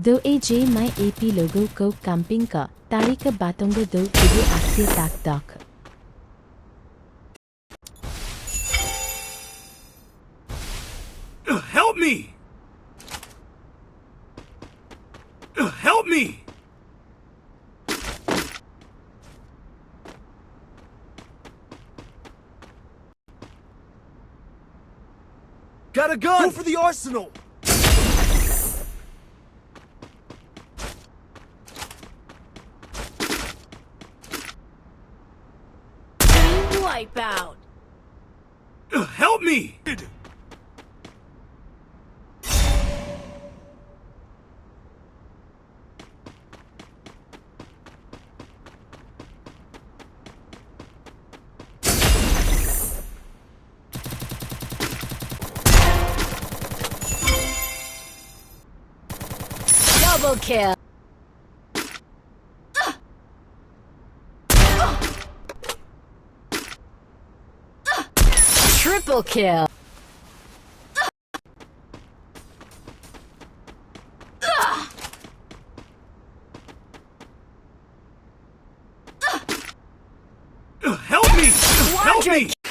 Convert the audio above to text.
Do AJ my AP logo ko camping ka, tari ka batongo do kudu aksi tak dak. Help me! Help me! Got a gun! Go for the arsenal! Wipeout! Help me! Double kill! Triple kill! Help me! Help me!